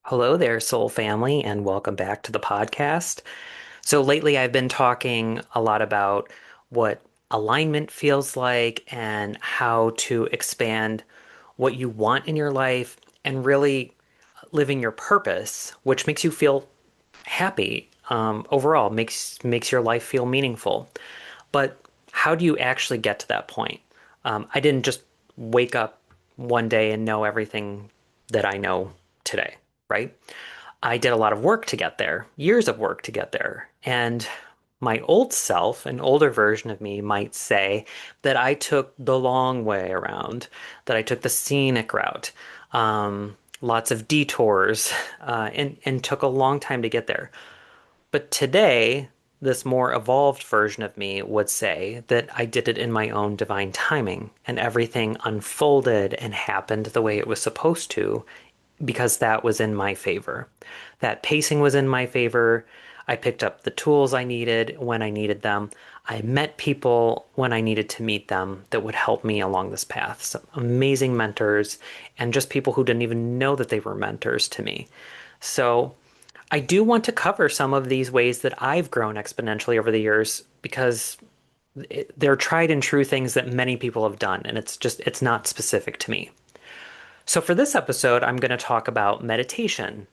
Hello there, soul family, and welcome back to the podcast. So, lately I've been talking a lot about what alignment feels like and how to expand what you want in your life and really living your purpose, which makes you feel happy overall, makes your life feel meaningful. But how do you actually get to that point? I didn't just wake up one day and know everything that I know today, right? I did a lot of work to get there, years of work to get there. And my old self, an older version of me, might say that I took the long way around, that I took the scenic route, lots of detours, and took a long time to get there. But today, this more evolved version of me would say that I did it in my own divine timing and everything unfolded and happened the way it was supposed to because that was in my favor. That pacing was in my favor. I picked up the tools I needed when I needed them. I met people when I needed to meet them that would help me along this path. Some amazing mentors and just people who didn't even know that they were mentors to me. So I do want to cover some of these ways that I've grown exponentially over the years because they're tried and true things that many people have done, and it's not specific to me. So for this episode, I'm going to talk about meditation.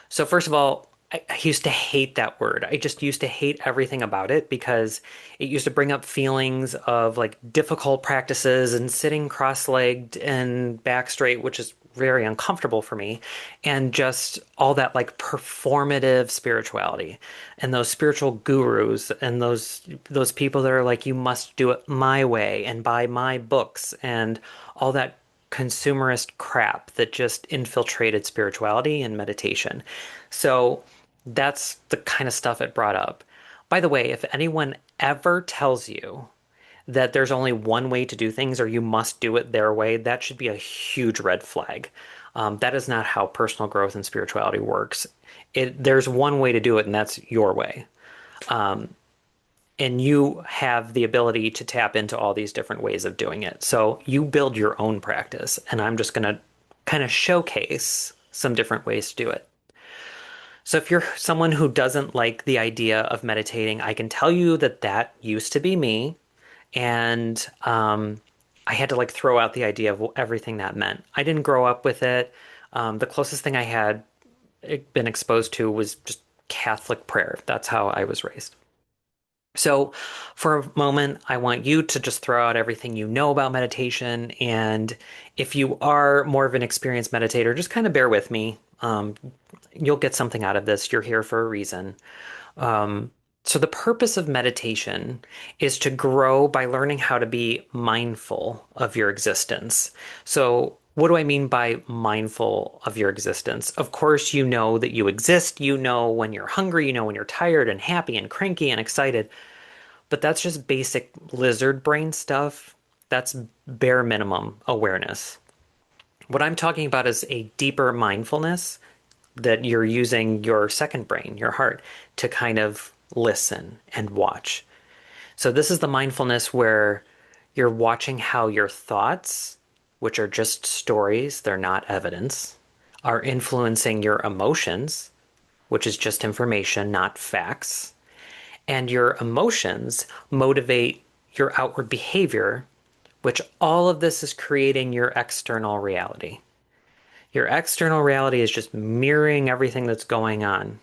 So first of all, I used to hate that word. I just used to hate everything about it because it used to bring up feelings of like difficult practices and sitting cross-legged and back straight, which is very uncomfortable for me, and just all that like performative spirituality and those spiritual gurus and those people that are like, you must do it my way and buy my books and all that consumerist crap that just infiltrated spirituality and meditation. So that's the kind of stuff it brought up. By the way, if anyone ever tells you that there's only one way to do things or you must do it their way, that should be a huge red flag. That is not how personal growth and spirituality works. There's one way to do it, and that's your way. And you have the ability to tap into all these different ways of doing it. So you build your own practice, and I'm just going to kind of showcase some different ways to do it. So if you're someone who doesn't like the idea of meditating, I can tell you that that used to be me. And I had to like throw out the idea of everything that meant. I didn't grow up with it. The closest thing I had been exposed to was just Catholic prayer. That's how I was raised. So, for a moment, I want you to just throw out everything you know about meditation. And if you are more of an experienced meditator, just kind of bear with me. You'll get something out of this. You're here for a reason. So, the purpose of meditation is to grow by learning how to be mindful of your existence. So, what do I mean by mindful of your existence? Of course, you know that you exist. You know when you're hungry, you know when you're tired and happy and cranky and excited. But that's just basic lizard brain stuff. That's bare minimum awareness. What I'm talking about is a deeper mindfulness that you're using your second brain, your heart, to kind of listen and watch. So, this is the mindfulness where you're watching how your thoughts, which are just stories, they're not evidence, are influencing your emotions, which is just information, not facts, and your emotions motivate your outward behavior, which all of this is creating your external reality. Your external reality is just mirroring everything that's going on.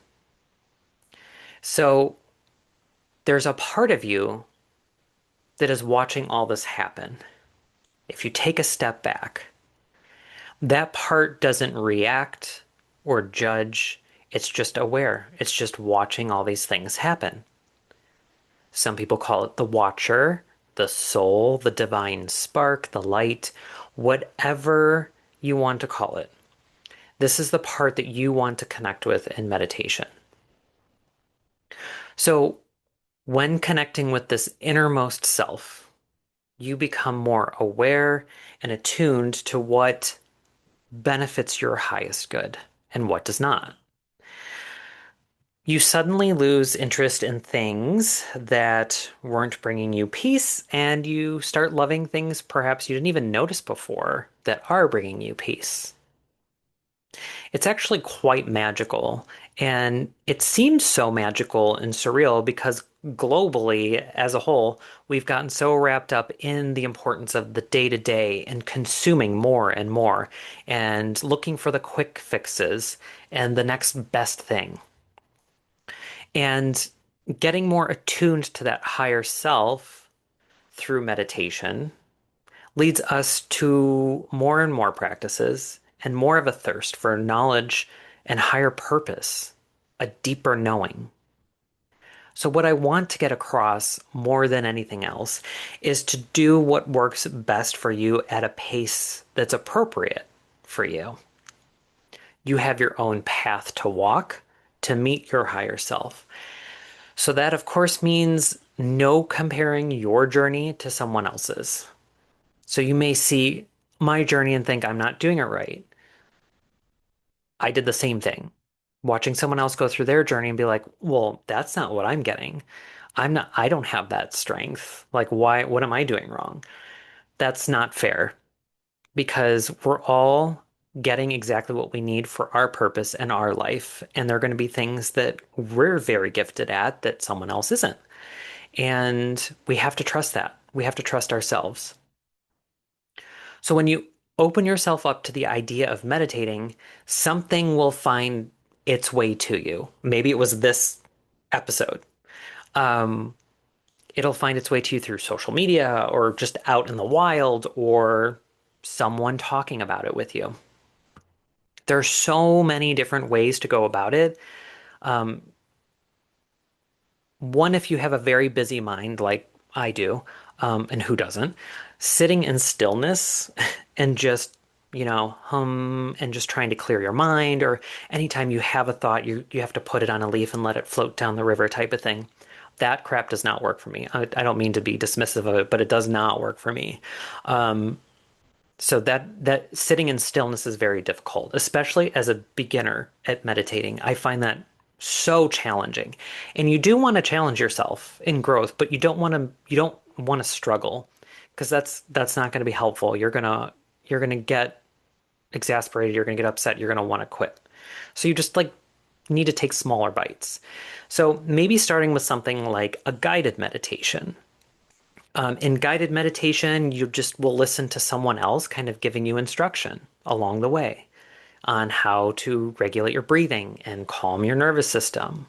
So there's a part of you that is watching all this happen. If you take a step back, that part doesn't react or judge. It's just aware. It's just watching all these things happen. Some people call it the watcher, the soul, the divine spark, the light, whatever you want to call it. This is the part that you want to connect with in meditation. So, when connecting with this innermost self, you become more aware and attuned to what benefits your highest good and what does not. You suddenly lose interest in things that weren't bringing you peace, and you start loving things perhaps you didn't even notice before that are bringing you peace. It's actually quite magical. And it seems so magical and surreal because globally, as a whole, we've gotten so wrapped up in the importance of the day to day and consuming more and more and looking for the quick fixes and the next best thing. And getting more attuned to that higher self through meditation leads us to more and more practices and more of a thirst for knowledge and higher purpose, a deeper knowing. So, what I want to get across more than anything else is to do what works best for you at a pace that's appropriate for you. You have your own path to walk to meet your higher self. So, that of course means no comparing your journey to someone else's. So you may see my journey and think I'm not doing it right. I did the same thing. Watching someone else go through their journey and be like, well, that's not what I'm getting. I don't have that strength. Like, why, what am I doing wrong? That's not fair because we're all getting exactly what we need for our purpose and our life. And there are going to be things that we're very gifted at that someone else isn't. And we have to trust that. We have to trust ourselves. So when you open yourself up to the idea of meditating, something will find its way to you. Maybe it was this episode. Um, it'll find its way to you through social media or just out in the wild or someone talking about it with you. There are so many different ways to go about it. Um, One, if you have a very busy mind like I do, and who doesn't, sitting in stillness and just, hum and just trying to clear your mind, or anytime you have a thought, you have to put it on a leaf and let it float down the river type of thing. That crap does not work for me. I don't mean to be dismissive of it, but it does not work for me. Um, so that sitting in stillness is very difficult, especially as a beginner at meditating. I find that so challenging. And you do want to challenge yourself in growth, but you don't want to struggle because that's not going to be helpful. You're going to get exasperated, you're going to get upset, you're going to want to quit. So you just like need to take smaller bites. So maybe starting with something like a guided meditation. In guided meditation, you just will listen to someone else kind of giving you instruction along the way on how to regulate your breathing and calm your nervous system.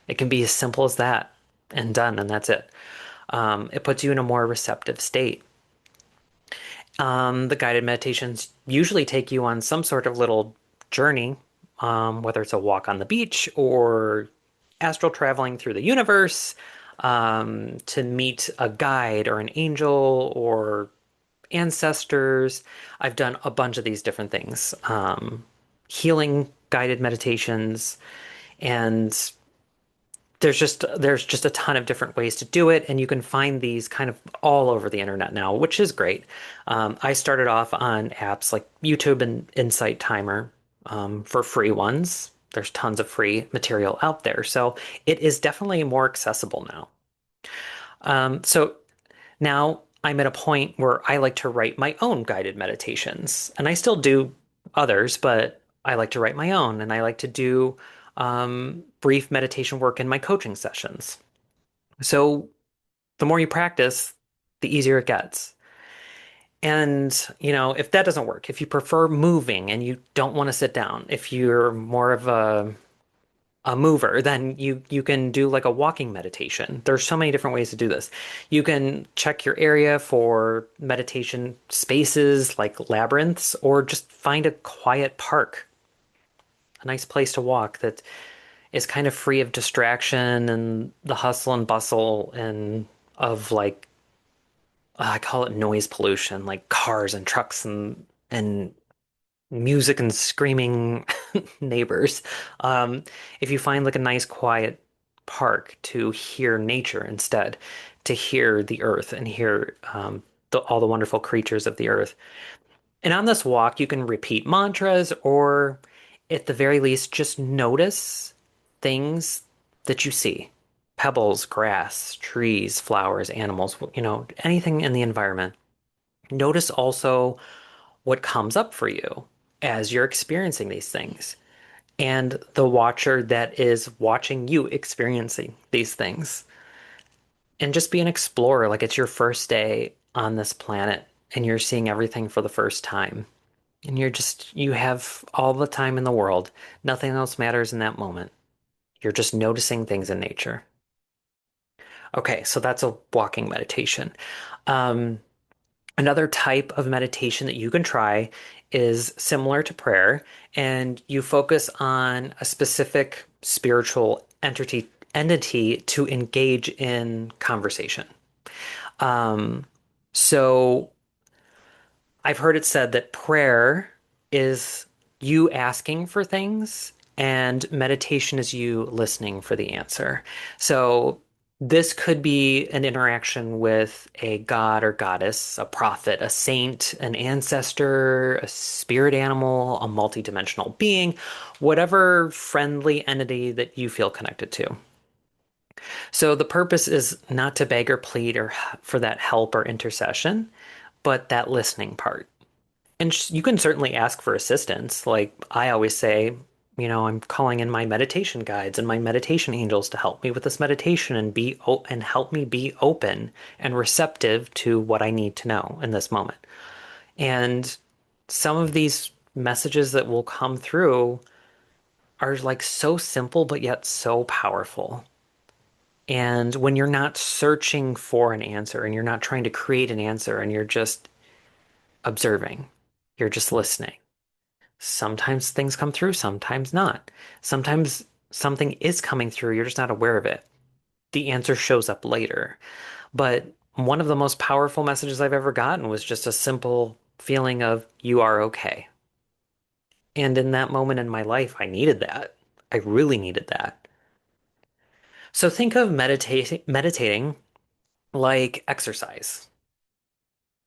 It can be as simple as that and done, and that's it. It puts you in a more receptive state. The guided meditations usually take you on some sort of little journey, whether it's a walk on the beach or astral traveling through the universe, to meet a guide or an angel or ancestors. I've done a bunch of these different things, healing guided meditations, and there's just a ton of different ways to do it, and you can find these kind of all over the internet now, which is great. I started off on apps like YouTube and Insight Timer, for free ones. There's tons of free material out there, so it is definitely more accessible now. So now I'm at a point where I like to write my own guided meditations, and I still do others, but I like to write my own, and I like to do brief meditation work in my coaching sessions. So the more you practice, the easier it gets. And, if that doesn't work, if you prefer moving and you don't want to sit down, if you're more of a mover, then you can do like a walking meditation. There's so many different ways to do this. You can check your area for meditation spaces like labyrinths, or just find a quiet park, a nice place to walk that is kind of free of distraction and the hustle and bustle and of like I call it noise pollution, like cars and trucks and music and screaming neighbors. Um, if you find like a nice quiet park to hear nature instead, to hear the earth and hear all the wonderful creatures of the earth. And on this walk, you can repeat mantras or at the very least, just notice things that you see. Pebbles, grass, trees, flowers, animals, anything in the environment. Notice also what comes up for you. as you're experiencing these things, and the watcher that is watching you experiencing these things. And just be an explorer, like it's your first day on this planet and you're seeing everything for the first time. And you have all the time in the world. Nothing else matters in that moment. You're just noticing things in nature. Okay, so that's a walking meditation. Um, Another type of meditation that you can try is similar to prayer, and you focus on a specific spiritual entity to engage in conversation. Um, so I've heard it said that prayer is you asking for things and meditation is you listening for the answer. So this could be an interaction with a god or goddess, a prophet, a saint, an ancestor, a spirit animal, a multidimensional being, whatever friendly entity that you feel connected to. So the purpose is not to beg or plead or for that help or intercession, but that listening part. And you can certainly ask for assistance. Like I always say, I'm calling in my meditation guides and my meditation angels to help me with this meditation and and help me be open and receptive to what I need to know in this moment. And some of these messages that will come through are like so simple but yet so powerful. And when you're not searching for an answer and you're not trying to create an answer and you're just observing, you're just listening. Sometimes things come through, sometimes not. Sometimes something is coming through, you're just not aware of it. The answer shows up later. But one of the most powerful messages I've ever gotten was just a simple feeling of, you are okay. And in that moment in my life, I needed that. I really needed that. So think of meditating like exercise.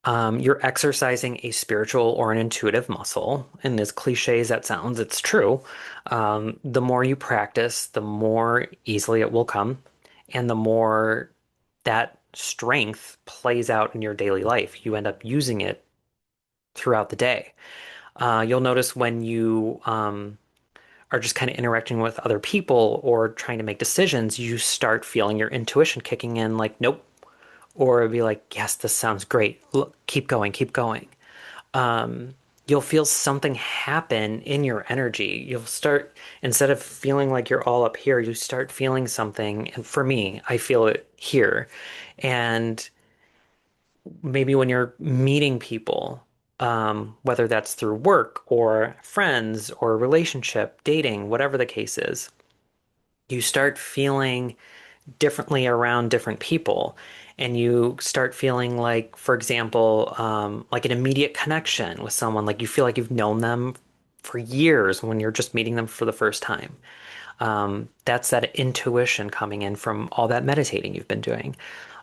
You're exercising a spiritual or an intuitive muscle. And as cliche as that sounds, it's true. The more you practice, the more easily it will come, and the more that strength plays out in your daily life. You end up using it throughout the day. You'll notice when you are just kind of interacting with other people or trying to make decisions, you start feeling your intuition kicking in like, nope. Or it'd be like, yes, this sounds great. Look, keep going, keep going. um, you'll feel something happen in your energy. You'll start, instead of feeling like you're all up here, you start feeling something. And for me, I feel it here. And maybe when you're meeting people, whether that's through work or friends or relationship, dating, whatever the case is, you start feeling differently around different people. And you start feeling like, for example, like an immediate connection with someone, like you feel like you've known them for years when you're just meeting them for the first time. That's that intuition coming in from all that meditating you've been doing.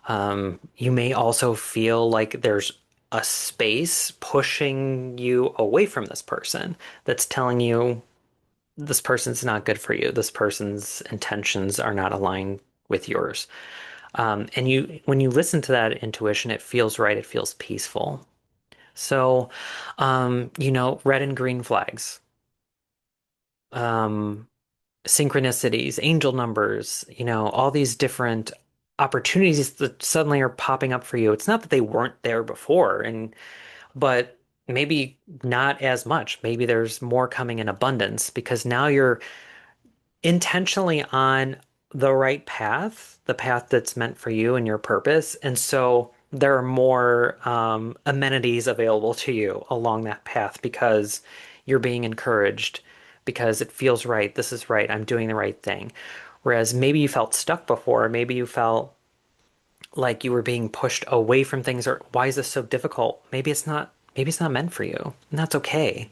You may also feel like there's a space pushing you away from this person that's telling you this person's not good for you. This person's intentions are not aligned with yours. And when you listen to that intuition, it feels right. It feels peaceful. So, red and green flags, um, synchronicities, angel numbers, all these different opportunities that suddenly are popping up for you. It's not that they weren't there before, but maybe not as much. Maybe there's more coming in abundance because now you're intentionally on the right path, the path that's meant for you and your purpose. And so there are more amenities available to you along that path because you're being encouraged, because it feels right. This is right. I'm doing the right thing. Whereas maybe you felt stuck before, maybe you felt like you were being pushed away from things, or why is this so difficult? Maybe it's not meant for you, and that's okay.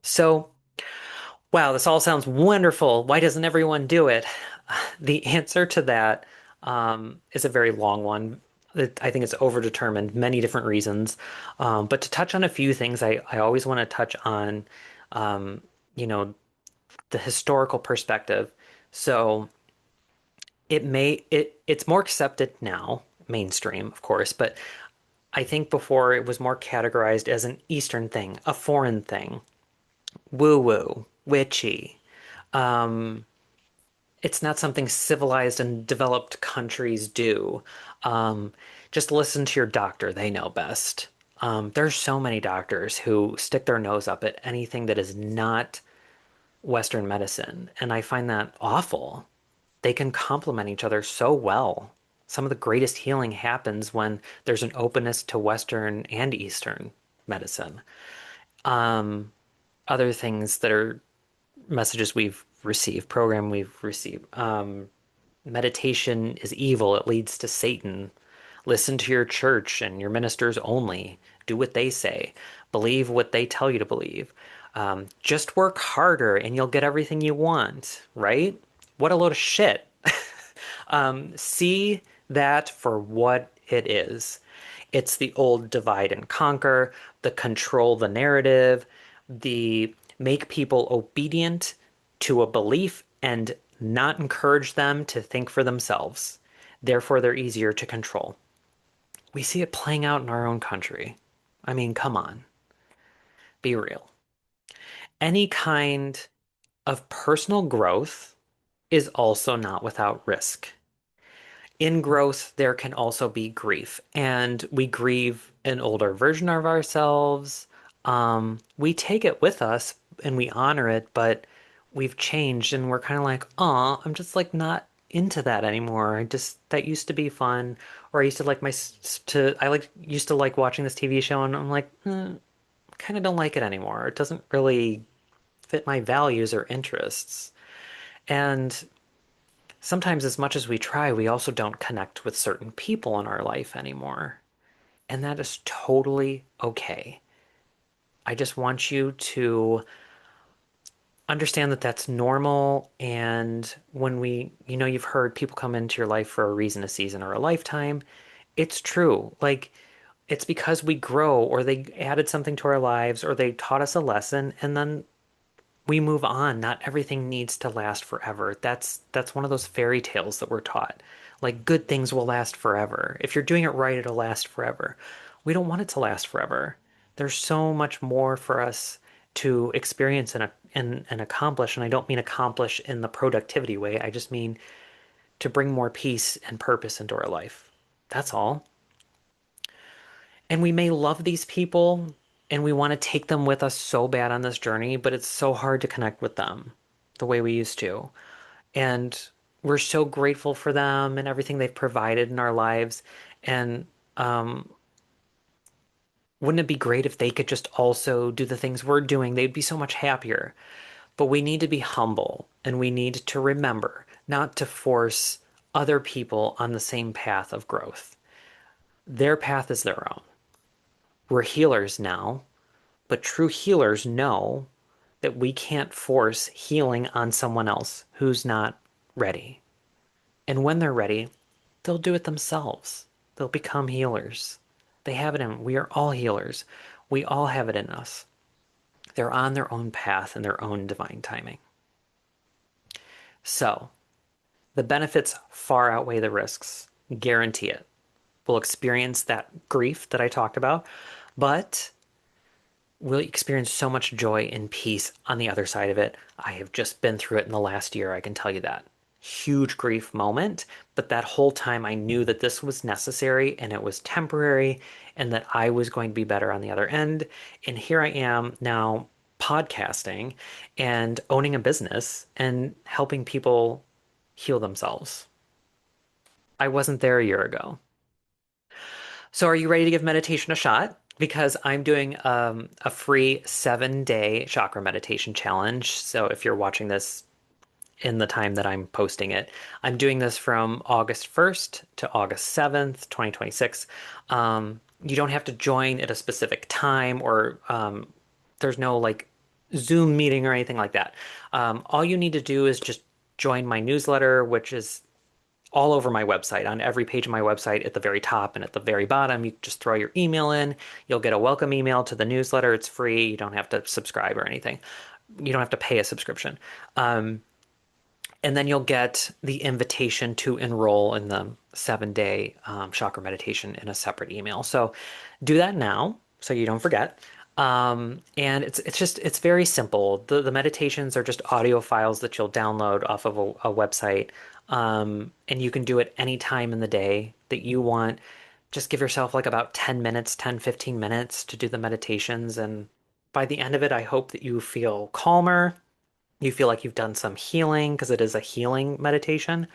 So wow, this all sounds wonderful. Why doesn't everyone do it? The answer to that is a very long one. I think it's overdetermined, many different reasons. But to touch on a few things, I always want to touch on, um, you know, the historical perspective. So it's more accepted now, mainstream, of course, but I think before it was more categorized as an Eastern thing, a foreign thing. woo-woo, witchy. Um, it's not something civilized and developed countries do. Um, just listen to your doctor, they know best. There's so many doctors who stick their nose up at anything that is not Western medicine, and I find that awful. They can complement each other so well. Some of the greatest healing happens when there's an openness to Western and Eastern medicine. Um, Other things that are messages we've received, program we've received. Meditation is evil. It leads to Satan. Listen to your church and your ministers only. Do what they say. Believe what they tell you to believe. Just work harder and you'll get everything you want, right? What a load of shit. See that for what it is. It's the old divide and conquer, the control the narrative, the make people obedient to a belief and not encourage them to think for themselves. Therefore, they're easier to control. We see it playing out in our own country. I mean, come on, be real. Any kind of personal growth is also not without risk. In growth, there can also be grief, and we grieve an older version of ourselves. We take it with us and we honor it, but we've changed and we're kind of like, oh, I'm just like not into that anymore. I just that used to be fun, or I used to like I like used to like watching this TV show, and I'm like, kind of don't like it anymore. It doesn't really fit my values or interests, and sometimes, as much as we try, we also don't connect with certain people in our life anymore. And that is totally okay. I just want you to understand that that's normal. And when you've heard people come into your life for a reason, a season, or a lifetime, it's true. Like, it's because we grow, or they added something to our lives, or they taught us a lesson, and then we move on. Not everything needs to last forever. That's one of those fairy tales that we're taught. Like good things will last forever. If you're doing it right, it'll last forever. We don't want it to last forever. There's so much more for us to experience and accomplish. And I don't mean accomplish in the productivity way. I just mean to bring more peace and purpose into our life. That's all. And we may love these people and we want to take them with us so bad on this journey, but it's so hard to connect with them the way we used to. And we're so grateful for them and everything they've provided in our lives. And um, wouldn't it be great if they could just also do the things we're doing? They'd be so much happier. But we need to be humble and we need to remember not to force other people on the same path of growth. Their path is their own. We're healers now, but true healers know that we can't force healing on someone else who's not ready. And when they're ready, they'll do it themselves. They'll become healers. They have it in, we are all healers. We all have it in us. They're on their own path and their own divine timing. So, the benefits far outweigh the risks. Guarantee it. We'll experience that grief that I talked about, but we'll experience so much joy and peace on the other side of it. I have just been through it in the last year, I can tell you that. Huge grief moment, but that whole time I knew that this was necessary and it was temporary and that I was going to be better on the other end. And here I am now podcasting and owning a business and helping people heal themselves. I wasn't there a year ago. So, are you ready to give meditation a shot? Because I'm doing a free 7-day chakra meditation challenge. So, if you're watching this in the time that I'm posting it, I'm doing this from August 1st to August 7th, 2026. You don't have to join at a specific time, or there's no like Zoom meeting or anything like that. All you need to do is just join my newsletter, which is all over my website, on every page of my website, at the very top and at the very bottom. You just throw your email in. You'll get a welcome email to the newsletter. It's free. You don't have to subscribe or anything. You don't have to pay a subscription. And then you'll get the invitation to enroll in the 7-day chakra meditation in a separate email. So do that now so you don't forget. And it's very simple. The meditations are just audio files that you'll download off of a website. And you can do it any time in the day that you want. Just give yourself like about 10 minutes, 10, 15 minutes to do the meditations. And by the end of it, I hope that you feel calmer. You feel like you've done some healing because it is a healing meditation.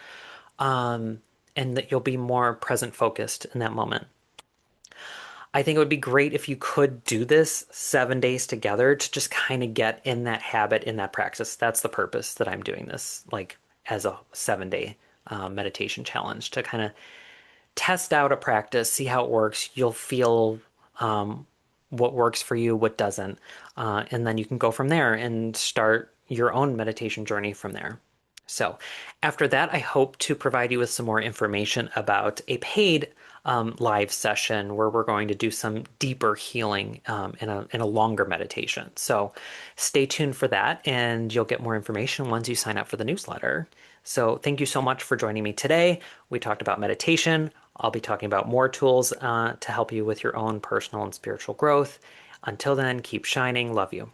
Um, and that you'll be more present focused in that moment. I think it would be great if you could do this 7 days together to just kind of get in that habit, in that practice. That's the purpose that I'm doing this, like as a 7 day meditation challenge to kind of test out a practice, see how it works. You'll feel um, what works for you, what doesn't. And then you can go from there and start your own meditation journey from there. So, after that, I hope to provide you with some more information about a paid live session where we're going to do some deeper healing in a longer meditation. So, stay tuned for that, and you'll get more information once you sign up for the newsletter. So, thank you so much for joining me today. We talked about meditation. I'll be talking about more tools to help you with your own personal and spiritual growth. Until then, keep shining. Love you.